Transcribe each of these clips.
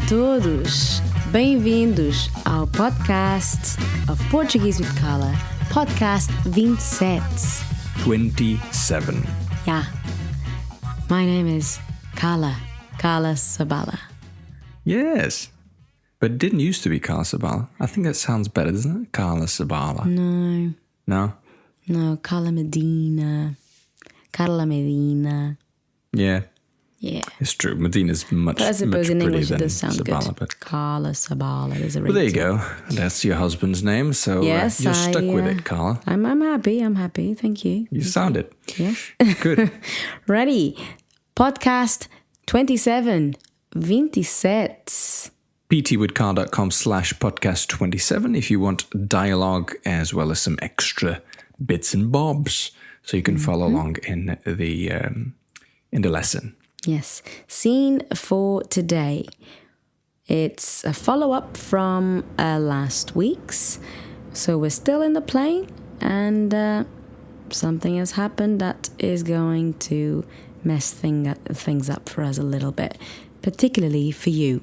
todos! Bem-vindos ao podcast of Portuguese with Carla, podcast 27. 27. Yeah. My name is Carla Sabala. Yes. But it didn't used to be Carla Sabala. I think that sounds better, doesn't it? Carla Sabala. No. No? Carla Medina. Yeah. Yeah. It's true. Medina's much But I suppose much in prettier English it than does sound Sabala, good. but Carla Sabala. There's a well, there you ring to it. go. That's your husband's name, so Yes, you're stuck with it, Carla. I'm happy. Thank you. You sound it. Yes. Good. Ready. Podcast 27. 27. ptwithcar.com/podcast27 if you want dialogue as well as some extra bits and bobs, so you can follow along in the lesson. Yes. Scene for today. It's a follow-up from last week's. So we're still in the plane and something has happened that is going to mess things up for us a little bit, particularly for you.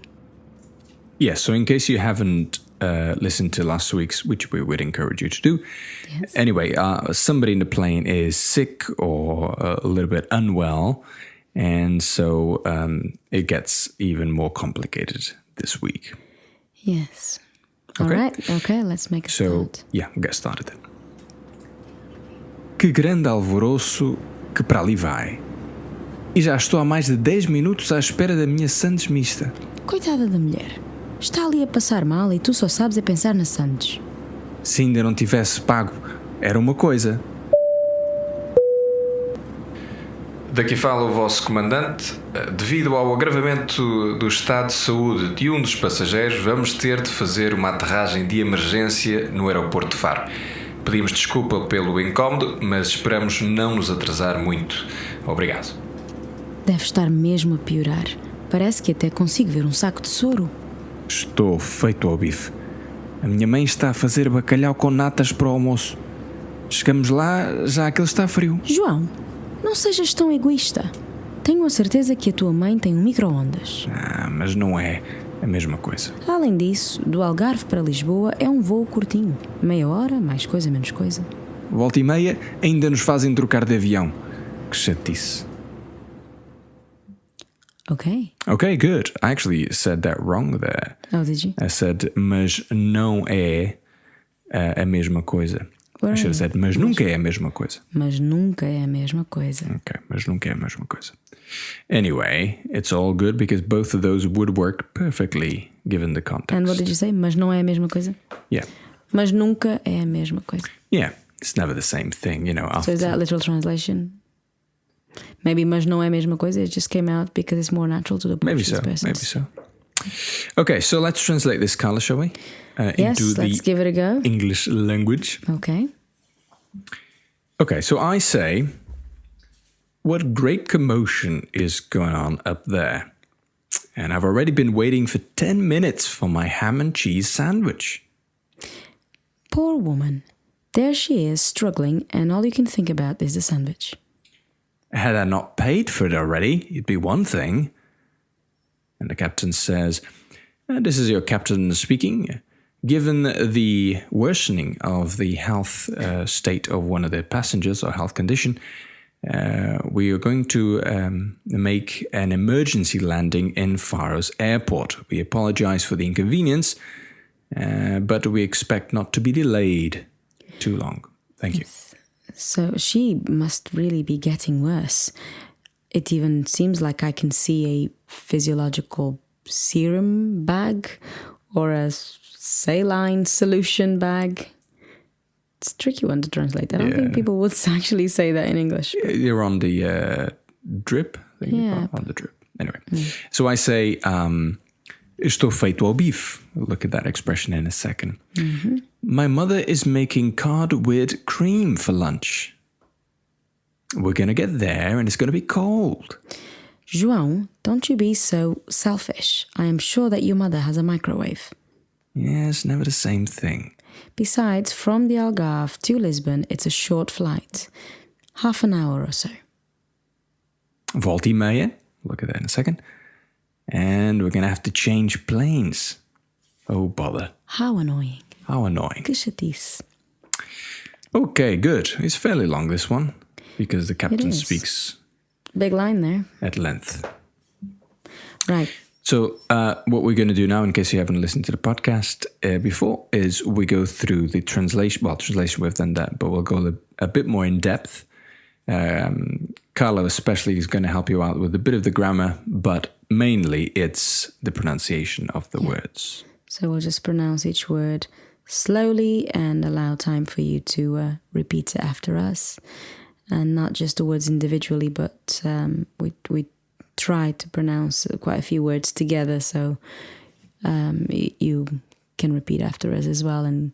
Yes, so in case you haven't listened to last week's, which we would encourage you to do. Yes. Anyway, somebody in the plane is sick or a little bit unwell, and so it gets even more complicated this week. Yes. Okay. All right. Okay, let's make a start. Yeah, we'll get started then. Que grande alvoroço que para ali vai. E já estou há mais de 10 minutos à espera da minha sandes mista. Coitada da mulher. Está ali a passar mal e tu só sabes a pensar na Sandes. Se ainda não tivesse pago, era uma coisa. Daqui fala o vosso comandante. Devido ao agravamento do estado de saúde de um dos passageiros, vamos ter de fazer uma aterragem de emergência no aeroporto de Faro. Pedimos desculpa pelo incómodo, mas esperamos não nos atrasar muito. Obrigado. Deve estar mesmo a piorar. Parece que até consigo ver um saco de soro. Estou feito ao bife. A minha mãe está a fazer bacalhau com natas para o almoço. Chegamos lá, já aquilo está frio. João, não sejas tão egoísta. Tenho a certeza que a tua mãe tem um micro-ondas. Mas não é a mesma coisa. Além disso, do Algarve para Lisboa é um voo curtinho. Meia hora, mais coisa, menos coisa. Volta e meia, ainda nos fazem trocar de avião. Que chatice. Okay. Okay, good. I actually said that wrong there. Oh, did you? I said, mas não é a mesma coisa. Where I should have are you? said, mas nunca é a mesma coisa. Mas nunca é a mesma coisa. Okay, mas nunca é a mesma coisa. Anyway, it's all good because both of those would work perfectly given the context. And what did you say? Mas não é a mesma coisa? Yeah. Mas nunca é a mesma coisa. Yeah, it's never the same thing, you know. So is that literal translation? Maybe mas não é a mesma coisa. It just came out because it's more natural to the Portuguese persons. Maybe so. Okay, so let's translate this, Carla, shall we? Yes, into let's the give it a go. English language. Okay. Okay, so I say, what great commotion is going on up there? And I've already been waiting for 10 minutes for my ham and cheese sandwich. Poor woman. There she is, struggling, and all you can think about is the sandwich. Had I not paid for it already, it'd be one thing. And the captain says, this is your captain speaking. Given the worsening of the health state of one of the passengers or health condition, we are going to make an emergency landing in Faro's airport. We apologize for the inconvenience, but we expect not to be delayed too long. Thank you. So she must really be getting worse. It even seems like I can see a physiological serum bag or a saline solution bag. It's a tricky one to translate. I don't think people would actually say that in English. You're on the drip? Yeah. On the drip. Anyway. So I say, estou feito ao bife. We'll look at that expression in a second. Mm-hmm. My mother is making cod with cream for lunch. We're going to get there and it's going to be cold. João, don't you be so selfish. I am sure that your mother has a microwave. Yes, never the same thing. Besides, from the Algarve to Lisbon, it's a short flight. Half an hour or so. Volta e meia. Look at that in a second. And we're going to have to change planes. Oh, bother. How annoying. How annoying. Que chatice. Okay, good. It's fairly long, this one, because the captain is. speaks Big line there. at length. Right. So what we're going to do now, in case you haven't listened to the podcast before, is we go through the translation. Well, translation, we've done that, but we'll go a bit more in depth. Carla especially is going to help you out with a bit of the grammar, but mainly it's the pronunciation of the words. So we'll just pronounce each word slowly and allow time for you to repeat it after us. And not just the words individually, but we try to pronounce quite a few words together, so you can repeat after us as well and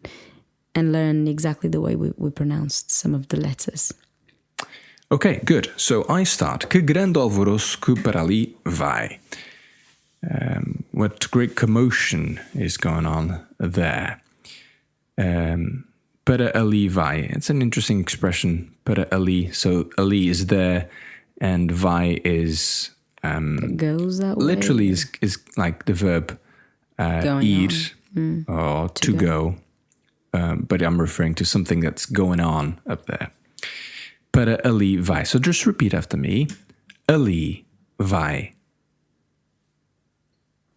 learn exactly the way we pronounced some of the letters. Okay, good. So I start. Que grande alvoroço que para ali vai. What great commotion is going on there. Para ali vai. It's an interesting expression. Para ali. So ali is there, and vai is Goes that way. literally is like the verb ir or to go. But I'm referring to something that's going on up there. Para ali vai. So just repeat after me. Ali vai.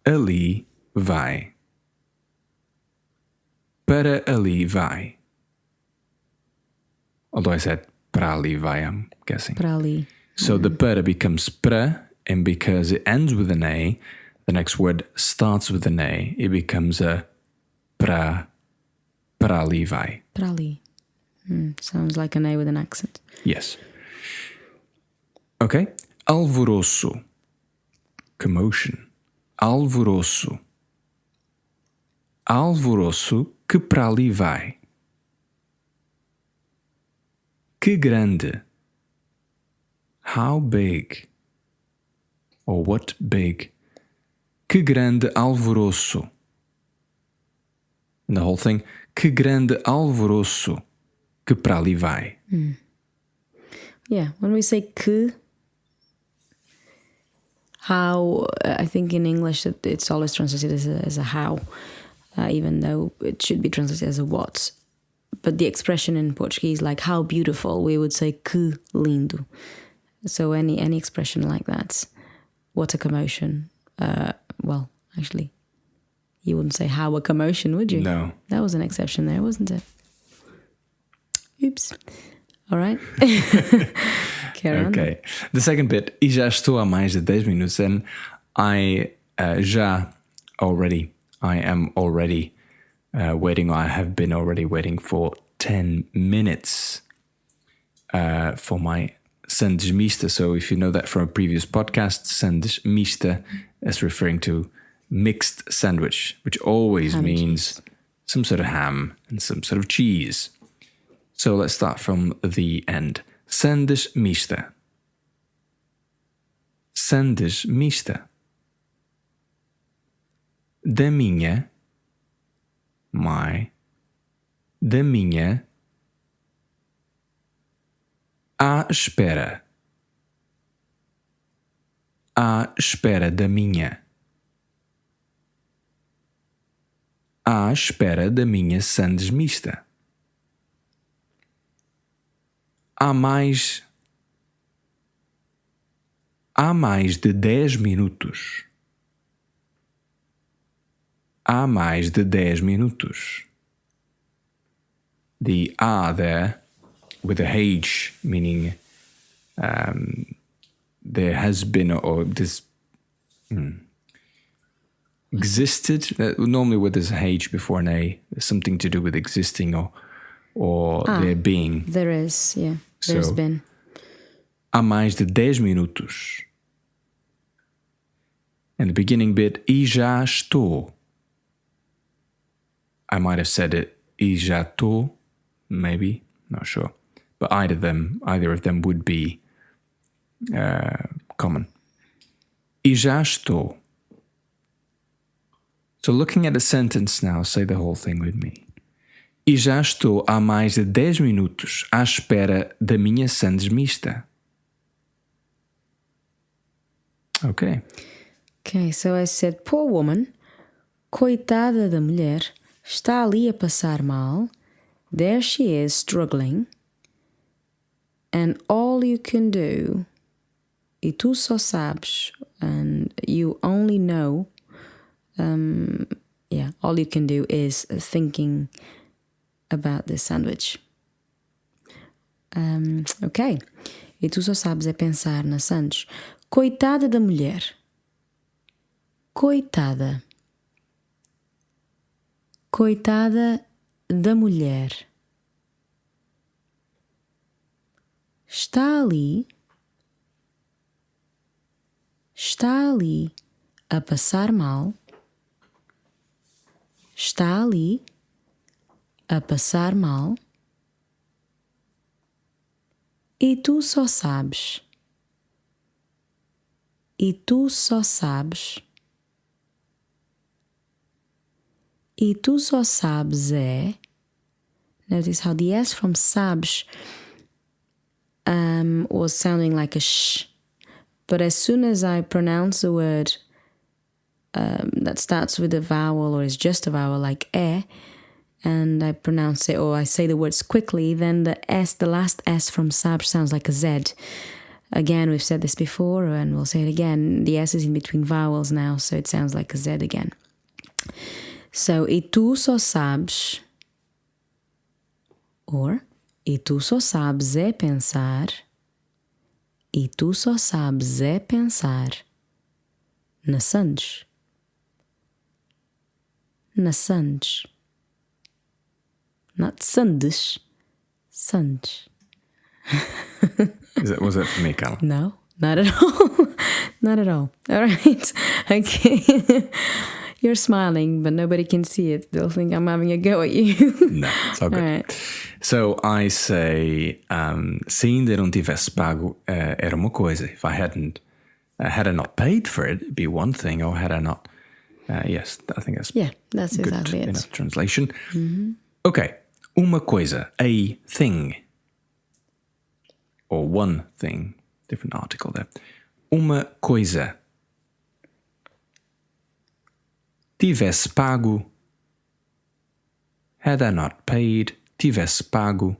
Ali vai. Para ali vai. Although I said para ali vai, I'm guessing. Para ali. So the para becomes pra, and because it ends with an A, the next word starts with an A. It becomes a para ali vai. Para ali. Sounds like an A with an accent. Yes. Okay. Alvoroço. Commotion. Alvoroço. Alvoroço que para ali vai. Que grande. How big? Or what big? Que grande alvoroço. And the whole thing. Que grande alvoroço que para ali vai. Yeah, when we say que, how, I think in English it's always translated as a how, even though it should be translated as a what. But the expression in Portuguese, like how beautiful, we would say que lindo. So any expression like that, what a commotion. Well, actually, you wouldn't say how a commotion, would you? No. That was an exception there, wasn't it? Oops. All right. Carry on. Okay. The second bit. E já estou há mais de 10 minutos. And I am already waiting. I have been already waiting for 10 minutes for my sandes mista. So if you know that from a previous podcast, sandes mista is referring to mixed sandwich, which always means some sort of ham and some sort of cheese. So let's start from the end. Sandes mista. Sandes mista. Da minha, da minha, à espera da minha, à espera da minha sandes mista. Há mais de 10 minutos. Há mais de 10 minutos. The there with a H, meaning there has been or this existed. Normally with this H before an A, something to do with existing or there being. There is, yeah. There's been. Há mais de 10 minutos. And the beginning bit, e já estou. I might have said it, e já estou, maybe, not sure. But either of them would be common. E já estou. So looking at the sentence now, say the whole thing with me. E já estou há mais de 10 minutos à espera da minha sandes mista. Okay. Okay, so I said, poor woman, coitada da mulher, está ali a passar mal. There she is struggling. And all you can do, e tu só sabes, and you only know, all you can do is thinking about this sandwich. Ok. E tu só sabes é pensar na sandes. Coitada da mulher. Coitada. Coitada da mulher. Está ali a passar mal. Está ali a passar mal. E tu só sabes. E tu só sabes. E tu só sabes é. Notice how the S from sabes was sounding like a sh. But as soon as I pronounce a word that starts with a vowel or is just a vowel like and I pronounce it or I say the words quickly, then the last S from sabes sounds like a Z. Again, we've said this before and we'll say it again. The S is in between vowels now, so it sounds like a Z again. So, e tu só sabes, or e tu só sabes é pensar, e tu só sabes é pensar na sandes. Na sandes. Not sandes, sandes. Was that for me, Carla? No, not at all. Not at all. All right. Okay. You're smiling, but nobody can see it. They'll think I'm having a go at you. No, it's all good. All right. So I say, se ainda não tivesse pago, era uma coisa. If I had I not paid for it, it'd be one thing. Or had I not, yes, I think that's that's good exactly it. enough translation. Mm-hmm. Okay, uma coisa, a thing, or one thing, different article there. Uma coisa. Tivesse pago. Had I not paid, tivesse pago.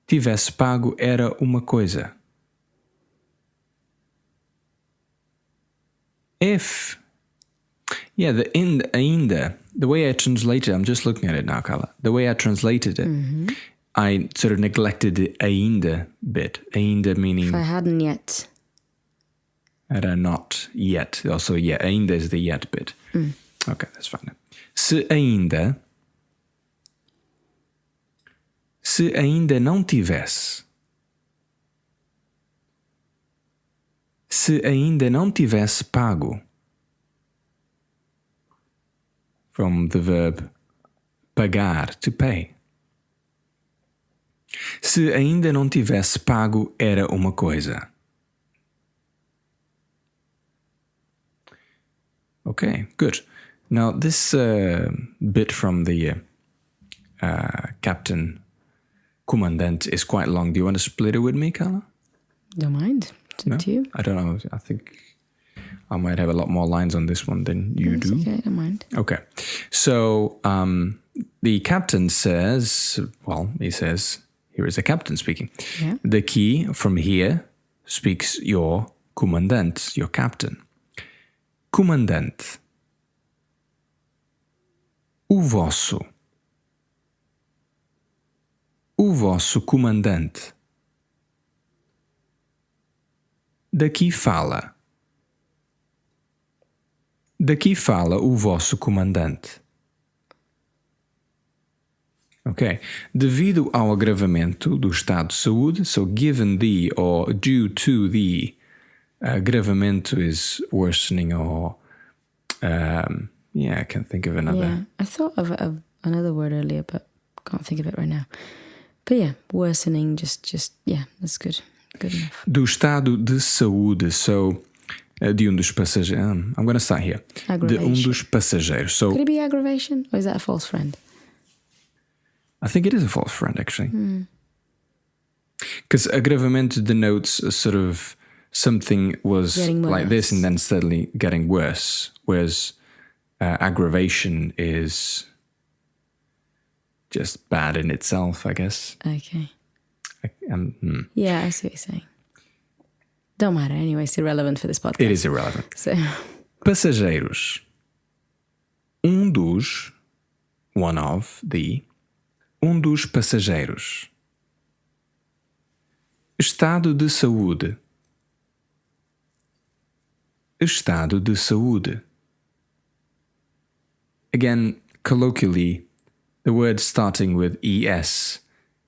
Tivesse pago era uma coisa. If, the ainda, the way I translated it, I'm just looking at it now, Carla. The way I translated it, I sort of neglected the ainda bit. Ainda meaning... If I hadn't yet. Had I not yet. Also, ainda is the yet bit. Okay, that's fine. Se ainda não tivesse. Se ainda não tivesse pago. From the verb pagar, to pay. Se ainda não tivesse pago, era uma coisa. Okay, good. Now, this bit from the Captain Commandant is quite long. Do you want to split it with me, Carla? Don't mind. It's up to you. I don't know. I think I might have a lot more lines on this one than you do. Okay, don't mind. Okay. So, the captain says, he says, here is the captain speaking. Yeah. The key from here speaks your commandant, your captain. Comandante. O vosso comandante. Daqui fala o vosso comandante. Ok. Devido ao agravamento do estado de saúde, so given the or due to the agravamento is worsening or I can't think of another. Yeah, I thought of another word earlier, but can't think of it right now. But worsening, just that's good. Good enough. Do estado de saúde, so de dos passageiros. I'm going to start here. Aggravation. De dos passageiros. So could it be aggravation, or is that a false friend? I think it is a false friend, actually. Because agravamento denotes a sort of something was Getting like this worse. and then suddenly getting worse, whereas aggravation is just bad in itself, I guess. Okay. Hmm. Yeah, I see what you're saying. Don't matter. Anyway, it's irrelevant for this podcast. It is irrelevant. So, Passageiros. One of the, dos passageiros. Estado de saúde. Estado de saúde. Again, colloquially, the word starting with es.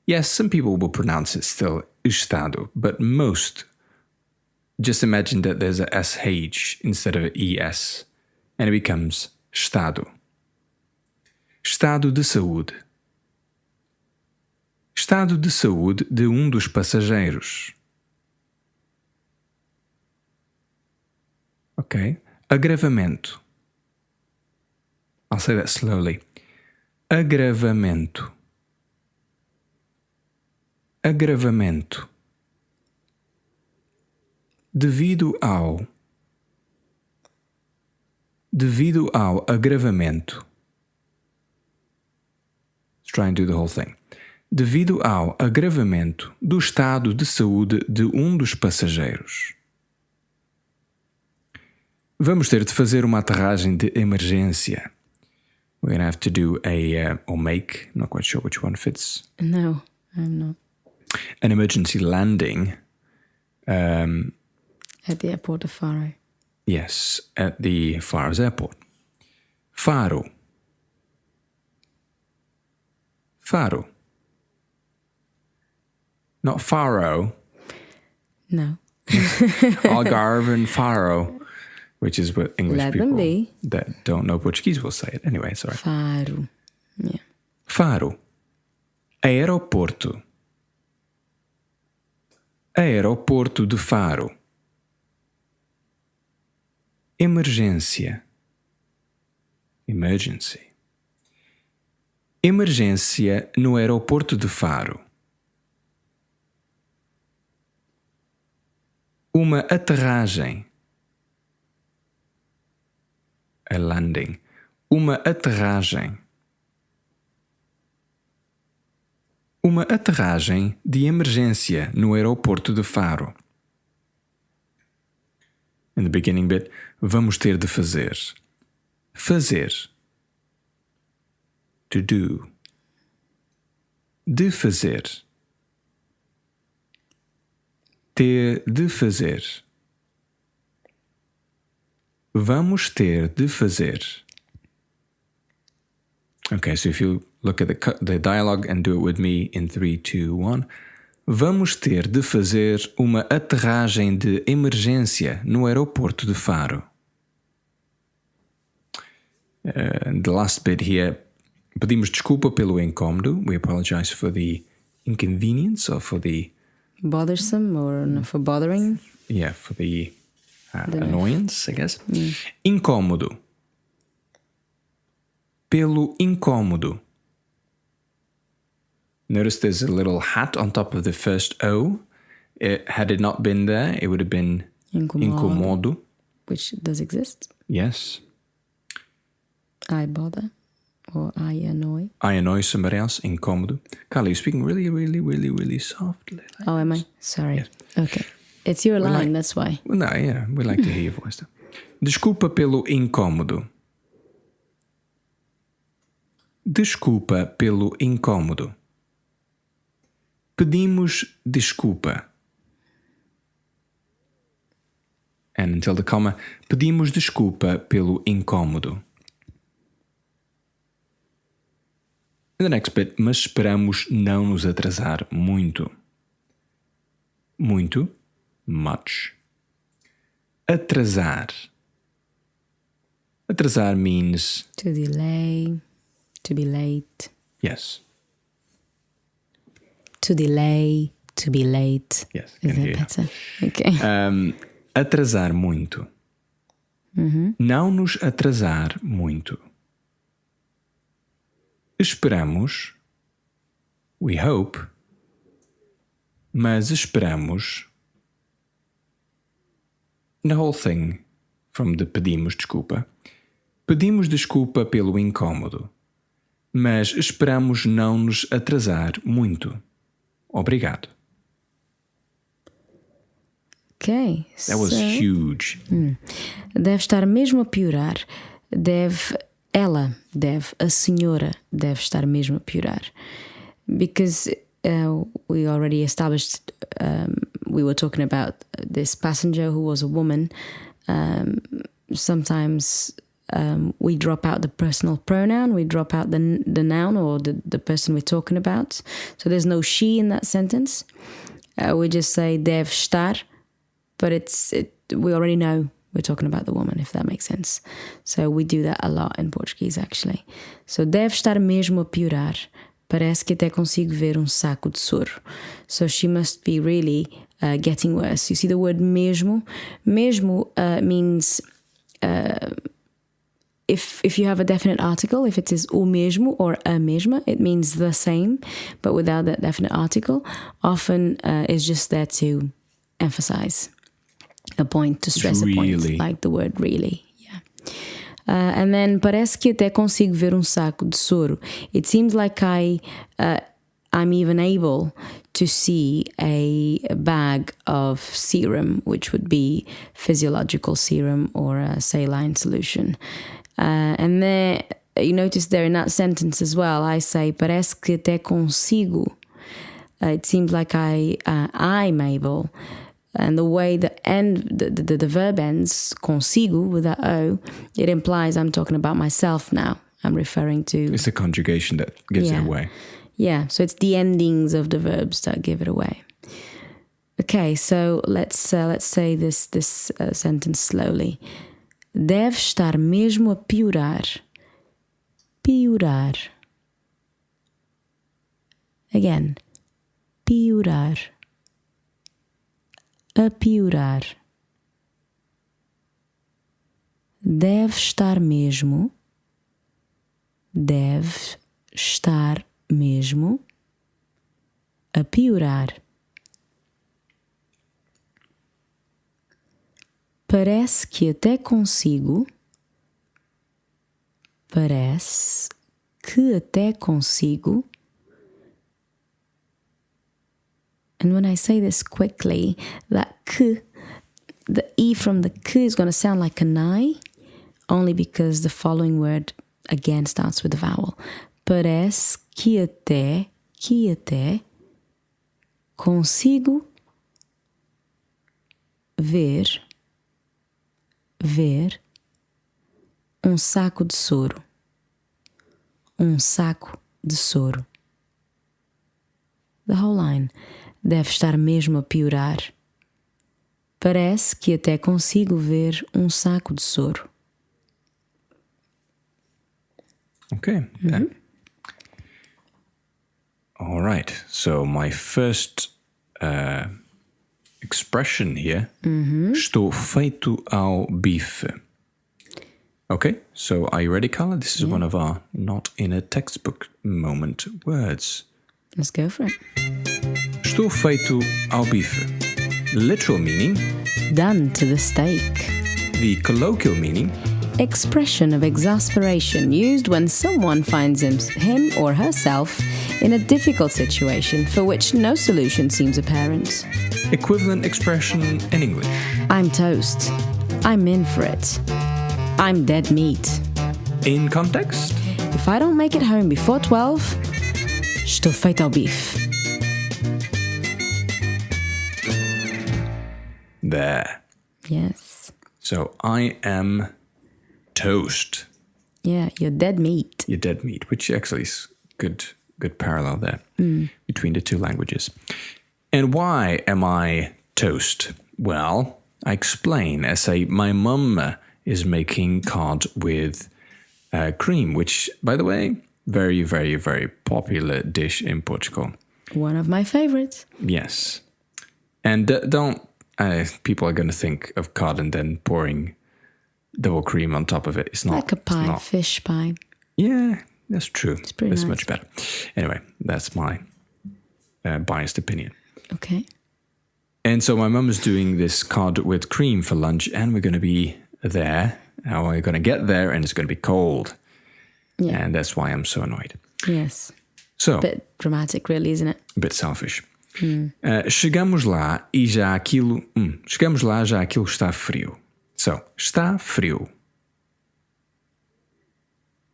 Yes, some people will pronounce it still estado, but most just imagine that there's a sh instead of an es, and it becomes estado. Estado de saúde. Estado de saúde de dos passageiros. Ok. Agravamento. I'll say that slowly. Agravamento. Agravamento. Devido ao agravamento. Let's try and do the whole thing. Devido ao agravamento do estado de saúde de dos passageiros. Vamos ter de fazer uma aterragem de emergência. We're going to have to do or make, not quite sure which one fits. no, I'm not. An emergency landing. At the airport of Faro. Yes, at the Faro's airport. Faro. Faro. Not Faro. No. Algarve and Faro, which is what English Let people them be. that don't know Portuguese will say it. Anyway, sorry. Faro. Yeah. Faro. Aeroporto. Aeroporto de Faro. Emergência. Emergency. Emergência no aeroporto de Faro. Uma aterragem. A landing. Uma aterragem. Uma aterragem de emergência no aeroporto de Faro. In the beginning bit, vamos ter de fazer. Fazer. To do. De fazer. Ter de fazer. Vamos ter de fazer. Okay, so if you look at the dialogue and do it with me in 3, 2, 1. Vamos ter de fazer uma aterragem de emergência no aeroporto de Faro. The last bit here. Pedimos desculpa pelo incômodo. We apologize for the inconvenience or for the... Bothersome or for bothering? Yeah, for the annoyance, I guess. Mm. Incômodo. Pelo incômodo. Notice there's a little hat on top of the first O. Had it not been there, it would have been incomodo. Which does exist. Yes. I bother. Or I annoy. I annoy somebody else. Incômodo. Carla, you're speaking really, really, really, really softly. Oh, am I? Sorry. Yes. Okay. It's your line, that's why. Well, no, yeah, we like to hear your voice. Though. Desculpa pelo incômodo. Desculpa pelo incômodo. Pedimos desculpa. And until the comma, pedimos desculpa pelo incômodo. In the next bit, mas esperamos não nos atrasar muito. Muito, much. Atrasar. Atrasar means... To delay, to be late. Yes. To delay, to be late. Yes. Is that better? Okay. Atrasar muito. Mm-hmm. Não nos atrasar muito. Esperamos. We hope. Mas esperamos. the whole thing from the pedimos desculpa. Pedimos desculpa pelo incômodo, mas esperamos não nos atrasar muito. Obrigado. Okay. That was huge. Deve estar mesmo a piorar. A senhora deve estar mesmo a piorar. Because we already established, we were talking about this passenger who was a woman. Sometimes we drop out the personal pronoun, we drop out the noun or the person we're talking about. So there's no she in that sentence. We just say deve estar, but we already know we're talking about the woman, if that makes sense. So we do that a lot in Portuguese, actually. So deve estar mesmo a piorar. Parece que até consigo ver saco de soro. So she must be really getting worse. You see the word mesmo? Mesmo means if you have a definite article, if it is o mesmo or a mesma, it means the same, but without that definite article, often is just there to emphasize a point, to stress a point, like the word really. Yeah. And then parece que até consigo ver saco de soro. It seems like I'm even able to see a bag of serum, which would be physiological serum or a saline solution. And there, you notice there in that sentence as well, I say parece que até consigo. It seems like I'm able. And the way the verb ends, consigo, with that O, it implies I'm talking about myself now. I'm referring to... It's the conjugation that gives it away. Yeah, so it's the endings of the verbs that give it away. Okay, so let's say this sentence slowly. Deve estar mesmo a piorar. Piorar. Again. Piorar. A piorar. Deve estar mesmo. Deve estar mesmo a piorar. Parece que até consigo. Parece que até consigo. And when I say this quickly, that k, the E from the k is going to sound like an I, only because the following word again starts with a vowel. Parece que até consigo ver saco de soro. Saco de soro. The whole line. Deve estar mesmo a piorar. Parece que até consigo ver saco de soro. Okay. Mm-hmm. All right. So my first expression here, estou feito ao bife. Okay, so are you ready, Carla? This is one of our not in a textbook moment words. Let's go for it. Estou feito ao bife. Literal meaning, done to the steak. The colloquial meaning, expression of exasperation used when someone finds him or herself in a difficult situation for which no solution seems apparent. Equivalent expression in English. I'm toast. I'm in for it. I'm dead meat. In context? If I don't make it home before 12, estou feito ao bife. There. Yes. So I am toast. Yeah, you're dead meat. You're dead meat, which actually is good parallel there between the two languages. And why am I toast? Well, I explain. I say my mum is making cod with cream, which, by the way, very, very, very popular dish in Portugal. One of my favorites. Yes. And people are going to think of cod and then pouring double cream on top of it. It's not like a pie, fish pie. Yeah, that's true. It's pretty nice. Much better. Anyway, that's my biased opinion. Okay. And so my mum is doing this cod with cream for lunch, and we're going to be there. And we're going to get there, and it's going to be cold. Yeah. And that's why I'm so annoyed. Yes. So, Bit dramatic, really, isn't it? a bit selfish. Chegamos lá e já aquilo. Chegamos lá já aquilo está frio. So, está frio.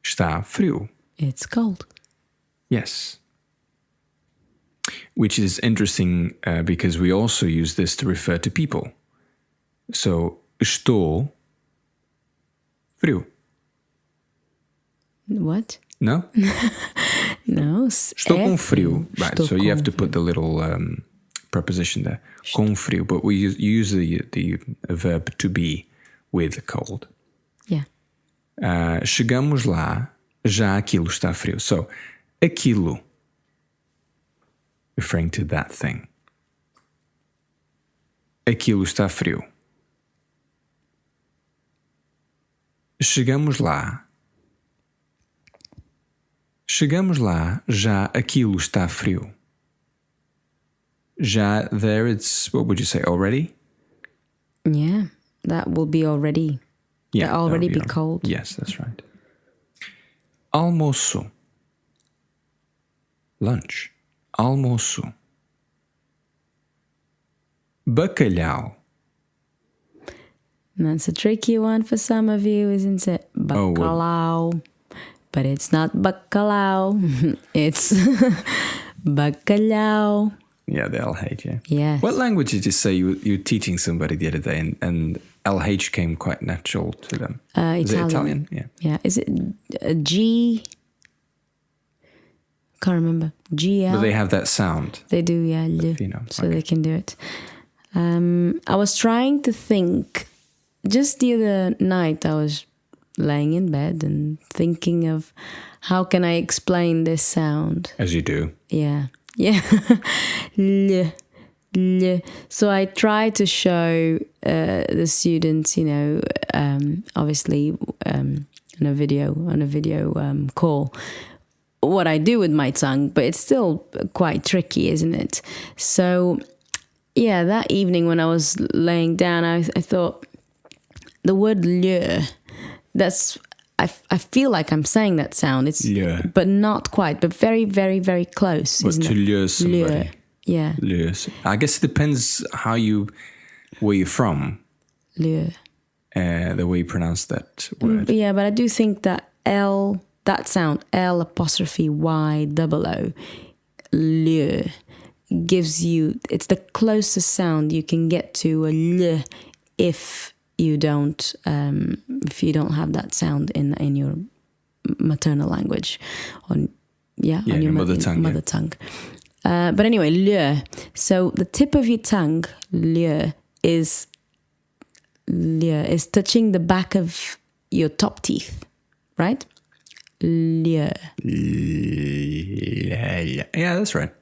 Está frio. It's cold. Yes. Which is interesting because we also use this to refer to people. So, estou frio. What? No? No. Estou com frio. Right, Estou so you have to com put the little preposition there. Com frio. But we use the verb to be with cold. Yeah. Chegamos lá, já aquilo está frio. So, aquilo, referring to that thing. Aquilo está frio. Chegamos lá. Chegamos lá, já aquilo está frio. Já, there it's, what would you say, already? Yeah. That will be already. Yeah, That'll already that'll be cold. Yes, that's right. Almoço. Lunch. Almoço. Bacalhau. That's a tricky one for some of you, isn't it? Oh, well. Bacalhau. But it's not bacalhau. It's bacalhau. Yeah, the LH, yeah. Yes. What language did you say you were teaching somebody the other day and LH came quite natural to them? Is it Italian? Yeah. Yeah. Is it a G? Can't remember. GL. But they have that sound. They do, yeah. So they can do it. I was trying to think. Just the other night, I was laying in bed and thinking of how can I explain this sound. As you do. Yeah. Yeah. L. So I try to show the students, obviously on a video call, what I do with my tongue, but it's still quite tricky, isn't it? So, yeah, that evening when I was laying down, I thought the word lieu, I feel like I'm saying that sound. It's lieu. But not quite, but very, very, very close. But to lure somebody. Lieu. Yeah. Lure. I guess it depends where you're from. Lieu. The way you pronounce that word. Yeah, but I do think that that sound, L apostrophe Y double O, lieu, gives you, it's the closest sound you can get to a L if you don't have that sound in your maternal language, on your mother tongue. But anyway, lieu. So the tip of your tongue, lieu, is touching the back of your top teeth, right? Lieu. Yeah, that's right.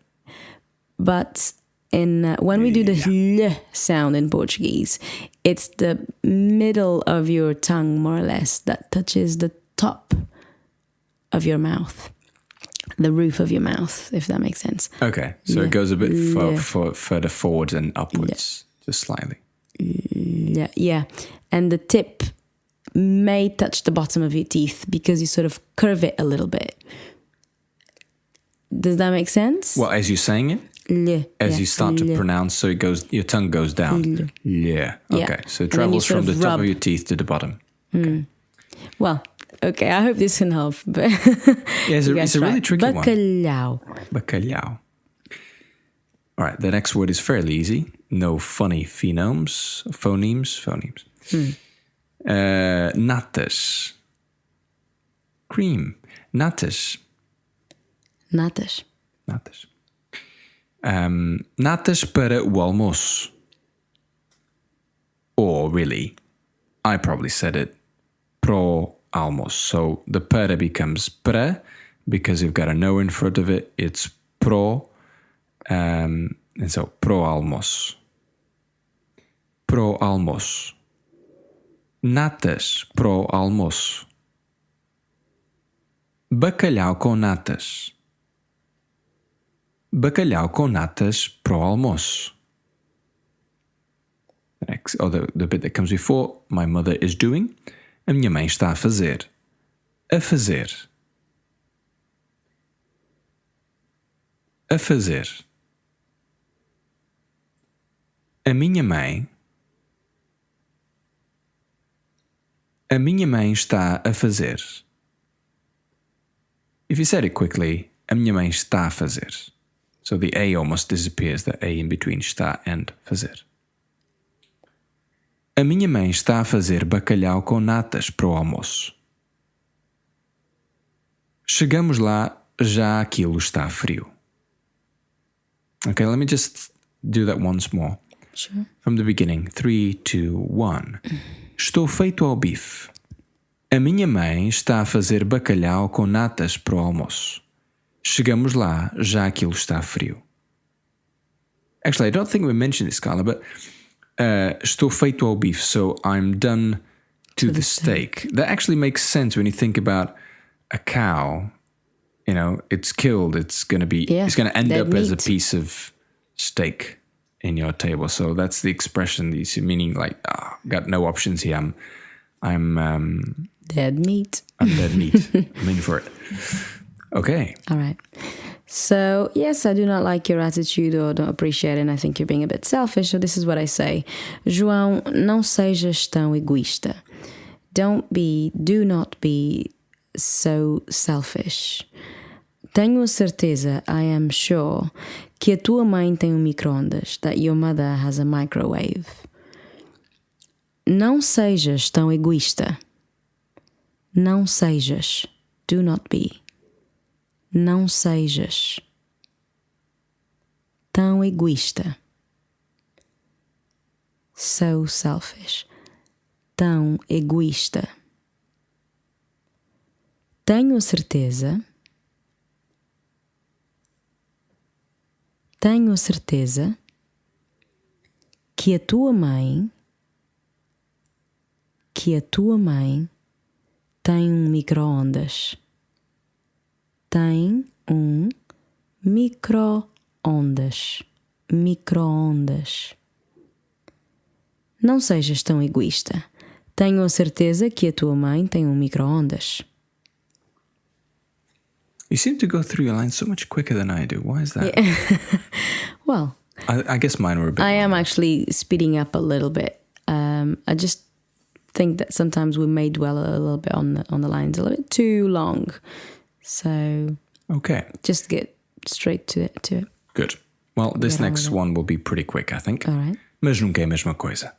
But when we do the l sound in Portuguese, it's the middle of your tongue, more or less, that touches the top of your mouth, the roof of your mouth, if that makes sense. Okay, so it goes a bit further forward and upwards, just slightly. Yeah, and the tip may touch the bottom of your teeth because you sort of curve it a little bit. Does that make sense? Well, as you're saying it? As you start to pronounce, so your tongue goes down. Yeah. Okay. So it travels from the top of your teeth to the bottom. Okay. Well, okay. I hope this can help. But it's a really tricky Bacalhau. one. Bacalhau. All right. The next word is fairly easy. No funny phonemes. Natas. Cream. Natas. Natas para o almoço. Or really, I probably said it pro almoço. So the para becomes para because you've got a no in front of it. It's pro, and so pro almoço. Pro almoço. Natas pro almoço. Bacalhau com natas. Bacalhau com natas pro almoço. Or the bit that comes before, my mother is doing. A minha mãe está a fazer. A fazer. A fazer. A minha mãe está a fazer. If you said it quickly, a minha mãe está a fazer. So the A almost disappears, the A in between está and fazer. A minha mãe está a fazer bacalhau com natas para o almoço. Chegamos lá, já aquilo está frio. Okay, let me just do that once more. Sure. From the beginning. 3, 2, 1. Estou feito ao bife. A minha mãe está a fazer bacalhau com natas para o almoço. Chegamos lá, já aquilo está frio. Actually, I don't think we mentioned this, Carla, but estou feito ao bife, so I'm done to the steak. That actually makes sense when you think about a cow. You know, it's killed. It's going to end up as a piece of steak in your table. So that's the expression. Meaning like, got no options here. I'm dead meat. I'm dead meat. I'm in for it. Okay. All right. So, yes, I do not like your attitude or don't appreciate it, and I think you're being a bit selfish. So this is what I say. João, não sejas tão egoísta. Do not be so selfish. Tenho a certeza, I am sure, que a tua mãe tem micro-ondas, that your mother has a microwave. Não sejas tão egoísta. Não sejas. Do not be. Não sejas tão egoísta. So selfish. Tão egoísta. Tenho a certeza que a tua mãe tem micro-ondas. Tem micro-ondas. Micro-ondas. Não sejas tão egoísta. Tenho a certeza que a tua mãe tem micro-ondas. You seem to go through your lines so much quicker than I do. Why is that? Yeah. Well, I guess mine were a bit I am longer. actually speeding up a little bit. I just think that sometimes we may dwell a little bit on the lines a little bit too long. So Okay. just get straight to it. Good. Well, this Get on next with it. one will be pretty quick, I think. All right. Mas nunca é a mesma coisa.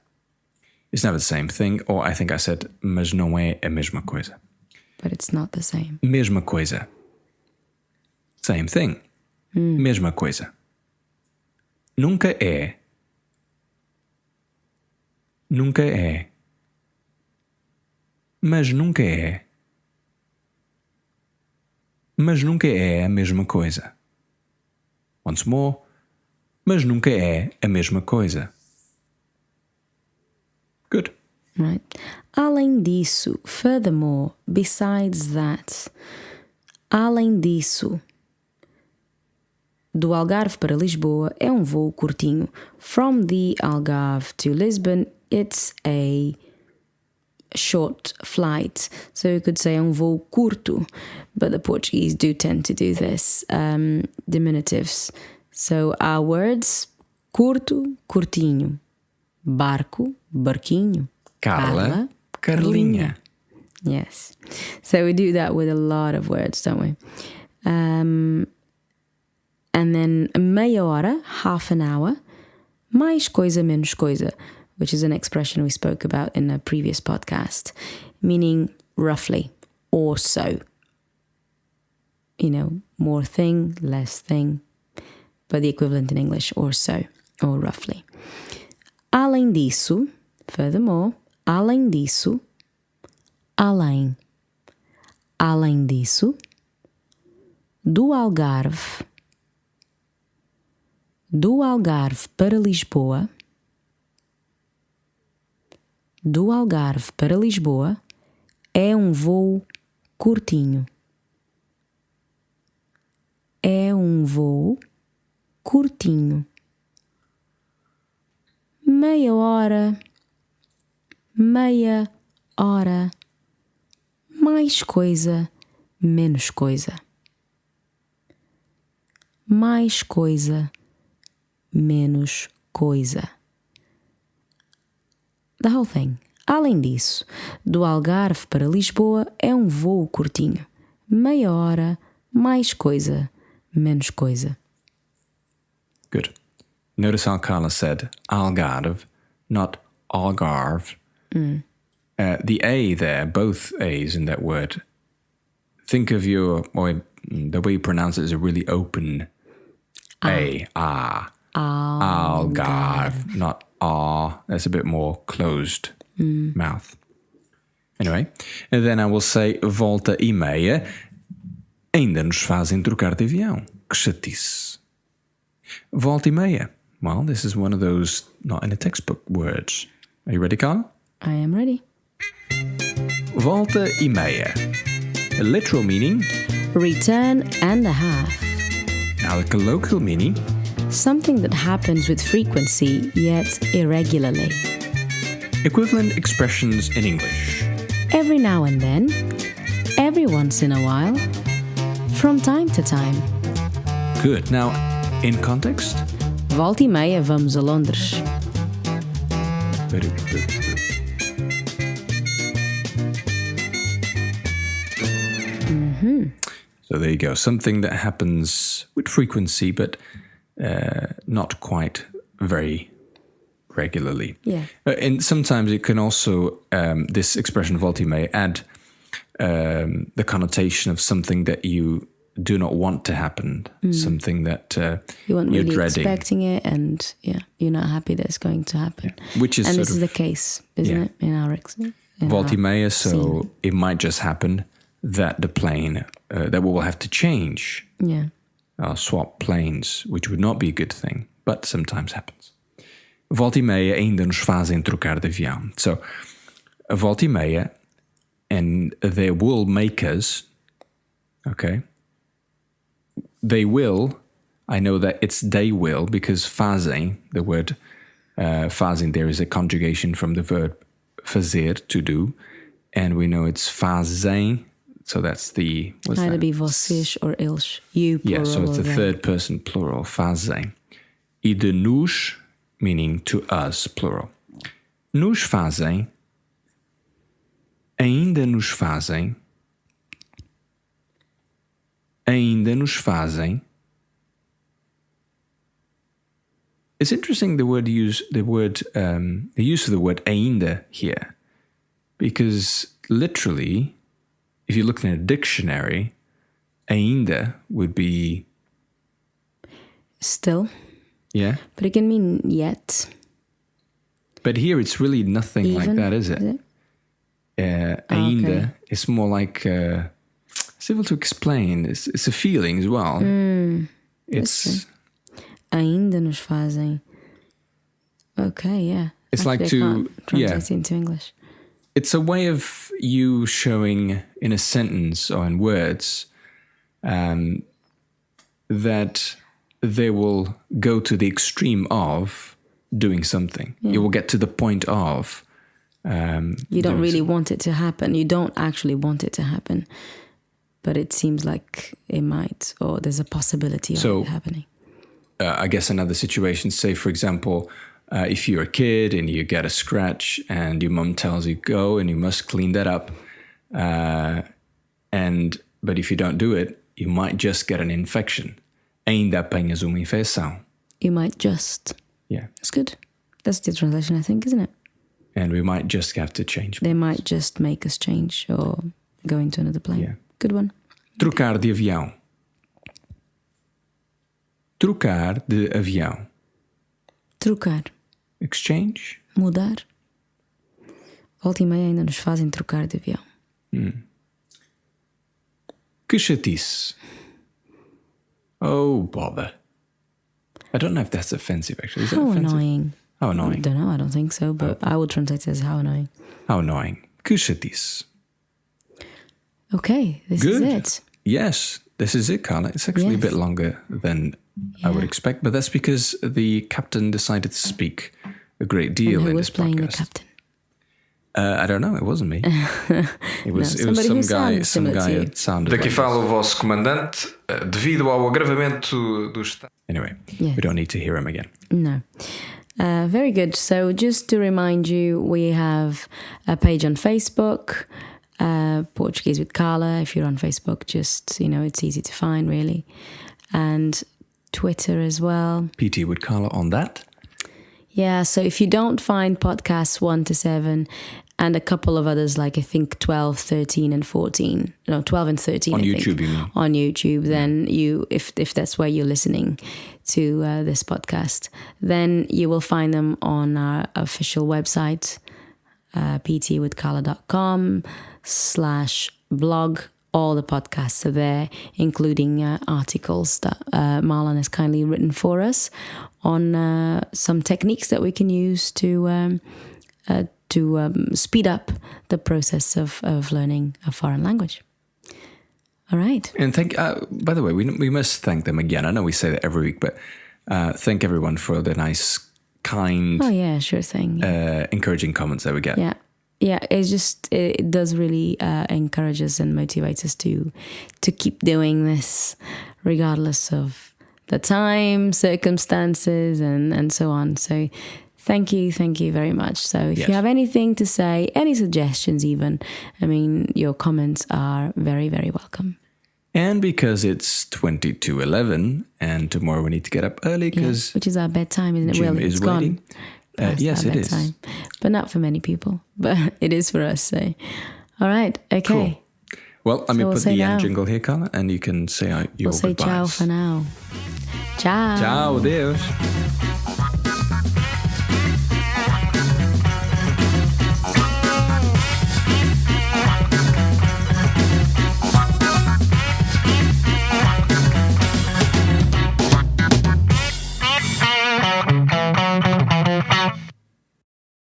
It's never the same thing, or I think I said, mas não é a mesma coisa. But it's not the same. Mesma coisa. Same thing. Mesma coisa. Nunca é. Nunca é. Mas nunca é. Mas nunca é a mesma coisa. Once more. Mas nunca é a mesma coisa. Good. Right. Além disso, furthermore, besides that, além disso, do Algarve para Lisboa é voo curtinho. From the Algarve to Lisbon, it's a short flight. So you could say voo curto, but the Portuguese do tend to do this, diminutives. So our words, curto, curtinho. Barco, barquinho. Carla, Carlinha. Yes. So we do that with a lot of words, don't we? And then meia hora, half an hour. Mais coisa, menos coisa, which is an expression we spoke about in a previous podcast, meaning roughly, or so. You know, more thing, less thing, but the equivalent in English, or so, or roughly. Além disso, furthermore, além disso, além. Além disso, do Algarve para Lisboa, é voo curtinho. É voo curtinho. meia hora, meia hora, mais coisa, menos coisa. Mais coisa, menos coisa. The whole thing. Além disso, do Algarve para Lisboa é um voo curtinho. Meia hora, mais coisa, menos coisa. Good. Notice how Carla said Algarve, not Algarve. The A there, both A's in that word. Think of the way you pronounce it is a really open A. Algarve, not R. That's a bit more closed mouth. Anyway, and then I will say volta e meia. Ainda nos fazem trocar de avião. Que chatice. Volta e meia. Well, this is one of those not in a textbook words. Are you ready, Carla? I am ready. Volta e meia. A literal meaning. Return and a half. Now the colloquial meaning. Something that happens with frequency yet irregularly. Equivalent expressions in English. Every now and then. Every once in a while. From time to time. Good. Now, in context. Volta e meia vamos a Londres. Very good. So there you go. Something that happens with frequency, but not quite very regularly. Yeah. And sometimes it can also, this expression volta e meia, add the connotation of something that you do not want to happen, something that You weren't you're really dreading. expecting it, and you're not happy that it's going to happen. Which is and sort this is of the case, isn't yeah. it? In our volta e meia, so scene. it might just happen that the plane, that we will have to change, Yeah. swap planes, which would not be a good thing, but sometimes happens. Volta e meia ainda nos fazem trocar de avião. So, a volta e meia, and they will make us, okay? They will, I know that it's they will, because fazem, the word fazem there is a conjugation from the verb fazer, to do, and we know it's fazem, so that's the... What's Either that? be vocês or eles. You, plural. Yeah, so it's the or they. third person plural, fazem. E de nos, meaning to us, plural. Nos fazem, ainda nos fazem, ainda nos fazem. It's interesting the use of the word ainda here, because literally, if you look in a dictionary, ainda would be Still. yeah, But it can mean yet. but here it's really nothing Even, like that, is it? Ainda, okay. it's more like it's difficult to explain. It's a feeling as well. It's Ainda nos fazem. Okay, yeah. It's like Actually, I to- can't translate yeah. it into English. it's a way of you showing in a sentence or in words that they will go to the extreme of doing something. You will get to the point of. You don't really want it to happen. You don't actually want it to happen. But it seems like it might, or there's a possibility of So- it happening. I guess another situation, say for example, if you're a kid and you get a scratch and your mum tells you go and you must clean that up, but if you don't do it, you might just get an infection. Ainda apanhas uma infecção. You might just. Yeah, That's good. That's the translation, I think, isn't it? and we might just have to change. They might just make us change or go into another plane. Yeah. Good one. Trocar de avião. Trocar de avião. Trocar. Exchange. Mudar. Volta e meia ainda nos fazem trocar de avião. Que chatice. Oh, bother. I don't know if that's offensive, actually. Is that How offensive? annoying. How I annoying. don't know, I don't think so, but I would translate it as how annoying. How annoying. Que chatice. Okay, this Good. is it. Yes, this is it, Carla. It's actually a Yes. bit longer than I would expect, but that's because the captain decided to speak a great deal And who in was this playing podcast. the captain? I don't know. It wasn't me. It was somebody some who guy. sounds Some similar to guy you. that sounded. Daqui like fala this. o vosso comandante, devido ao agravamento do estado. Anyway, Yeah. we don't need to hear him again. No. Very good. So just to remind you, we have a page on Facebook, Portuguese with Carla. If you're on Facebook, just, it's easy to find, really. And Twitter as well. PT with Carla on that. Yeah, so if you don't find podcasts 1 to 7 and a couple of others, like I think 12, 13 and 14, 12 and 13 On I YouTube, think, you mean? on YouTube, then if that's where you're listening to this podcast, then you will find them on our official website, ptwithcarla.com/blog. All the podcasts are there, including articles that Marlon has kindly written for us on some techniques that we can use to speed up the process of learning a foreign language. All right. And by the way, we must thank them again. I know we say that every week, but thank everyone for the nice, kind, Oh yeah, sure thing. Yeah. encouraging comments that we get. Yeah, it does really encourage us and motivate us to keep doing this, regardless of the time, circumstances, and so on. So thank you very much. So if you have anything to say, any suggestions even, your comments are very, very welcome. And because it's 20 to 11, and tomorrow we need to get up early because which is our bedtime, isn't it? Jim Well, is it's waiting. gone. Past Yes, our it is. bedtime. But not for many people. But it is for us. So, all right, okay. Cool. Well, let me we'll put say the end now. jingle here, Carla, and you can say your We'll say goodbyes. ciao for now. Ciao. Ciao, Deus.